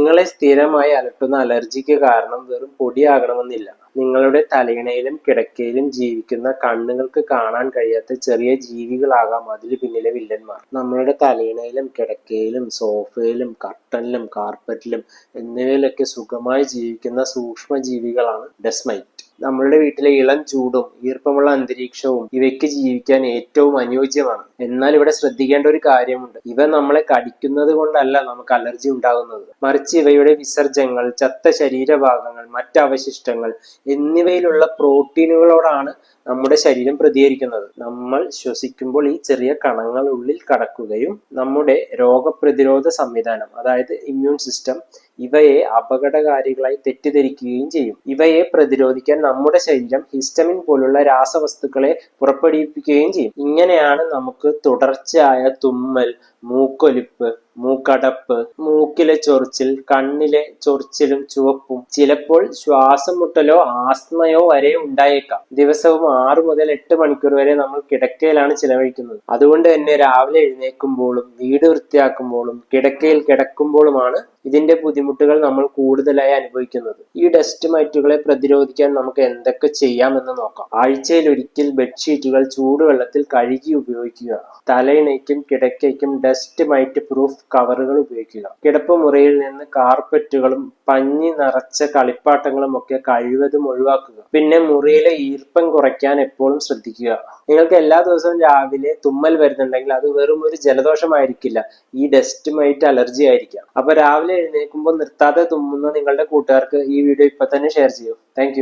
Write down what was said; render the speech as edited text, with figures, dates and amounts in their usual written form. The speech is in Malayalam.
നിങ്ങളെ സ്ഥിരമായി അലട്ടുന്ന അലർജിക്ക് കാരണം വെറും പൊടിയാകണമെന്നില്ല. നിങ്ങളുടെ തലയിണയിലും കിടക്കയിലും ജീവിക്കുന്ന കണ്ണുകൾക്ക് കാണാൻ കഴിയാത്ത ചെറിയ ജീവികളാകാം അതിന് പിന്നിലെ വില്ലന്മാർ. നമ്മളുടെ തലയിണയിലും കിടക്കയിലും സോഫയിലും കർട്ടനിലും കാർപ്പറ്റിലും എന്നിവയിലൊക്കെ സുഖമായി ജീവിക്കുന്ന സൂക്ഷ്മജീവികളാണ് ഡസ്റ്റ് മൈറ്റ്. നമ്മളുടെ വീട്ടിലെ ഇളം ചൂടും ഈർപ്പമുള്ള അന്തരീക്ഷവും ഇവയ്ക്ക് ജീവിക്കാൻ ഏറ്റവും അനുയോജ്യമാണ്. എന്നാൽ ഇവിടെ ശ്രദ്ധിക്കേണ്ട ഒരു കാര്യമുണ്ട്. ഇവ നമ്മളെ കടിക്കുന്നത് കൊണ്ടല്ല നമുക്ക് അലർജി ഉണ്ടാകുന്നത്, മറിച്ച് ഇവയുടെ വിസർജ്യങ്ങൾ, ചത്ത ശരീരഭാഗങ്ങൾ, മറ്റ് അവശിഷ്ടങ്ങൾ എന്നിവയിലുള്ള പ്രോട്ടീനുകളോടാണ് നമ്മുടെ ശരീരം പ്രതികരിക്കുന്നത്. നമ്മൾ ശ്വസിക്കുമ്പോൾ ഈ ചെറിയ കണങ്ങൾ ഉള്ളിൽ കടക്കുകയും നമ്മുടെ രോഗപ്രതിരോധ സംവിധാനം, അതായത് ഇമ്മ്യൂൺ സിസ്റ്റം, ഇവയെ അപകടകാരികളായി തെറ്റിദ്ധരിക്കുകയും ചെയ്യും. ഇവയെ പ്രതിരോധിക്കാൻ നമ്മുടെ ശരീരം ഹിസ്റ്റമിൻ പോലുള്ള രാസവസ്തുക്കളെ പുറപ്പെടുവിപ്പിക്കുകയും ചെയ്യും. ഇങ്ങനെയാണ് നമുക്ക് തുടർച്ചയായ തുമ്മൽ, മൂക്കൊലിപ്പ്, മൂക്കടപ്പ്, മൂക്കിലെ ചൊറിച്ചിൽ, കണ്ണിലെ ചൊറിച്ചിലും ചുവപ്പും, ചിലപ്പോൾ ശ്വാസം മുട്ടലോ ആസ്മയോ വരെ ഉണ്ടായേക്കാം. ദിവസവും 6 മുതൽ 8 മണിക്കൂർ വരെ നമ്മൾ കിടക്കയിലാണ് ചിലവഴിക്കുന്നത്. അതുകൊണ്ട് തന്നെ രാവിലെ എഴുന്നേൽക്കുമ്പോഴും വീട് വൃത്തിയാക്കുമ്പോഴും കിടക്കയിൽ കിടക്കുമ്പോഴുമാണ് ഇതിന്റെ ബുദ്ധിമുട്ടുകൾ നമ്മൾ കൂടുതലായി അനുഭവിക്കുന്നത്. ഈ ഡസ്റ്റ് മൈറ്റുകളെ പ്രതിരോധിക്കാൻ നമുക്ക് എന്തൊക്കെ ചെയ്യാമെന്ന് നോക്കാം. ആഴ്ചയിൽ ഒരിക്കൽ ബെഡ്ഷീറ്റുകൾ ചൂടുവെള്ളത്തിൽ കഴുകി ഉപയോഗിക്കുക. തലയിണയ്ക്കും കിടക്കയ്ക്കും ഡസ്റ്റ് മൈറ്റ് പ്രൂഫ് കവറുകൾ ഉപയോഗിക്കുക. കിടപ്പുമുറിയിൽ നിന്ന് കാർപ്പറ്റുകളും പഞ്ഞി നിറച്ച കളിപ്പാട്ടങ്ങളും ഒക്കെ കഴിവതും ഒഴിവാക്കുക. പിന്നെ മുറിയിലെ ഈർപ്പം കുറയ്ക്കാൻ എപ്പോഴും ശ്രദ്ധിക്കുക. നിങ്ങൾക്ക് എല്ലാ ദിവസവും രാവിലെ തുമ്മൽ വരുന്നുണ്ടെങ്കിൽ അത് വെറും ഒരു ജലദോഷമായിരിക്കില്ല, ഈ ഡസ്റ്റ് മൈറ്റ് അലർജി ആയിരിക്കാം. അപ്പൊ രാവിലെ എഴുന്നേൽക്കുമ്പോൾ നിർത്താതെ തുമ്മുന്ന നിങ്ങളുടെ കൂട്ടുകാർക്ക് ഈ വീഡിയോ ഇപ്പൊ തന്നെ ഷെയർ ചെയ്യൂ. താങ്ക്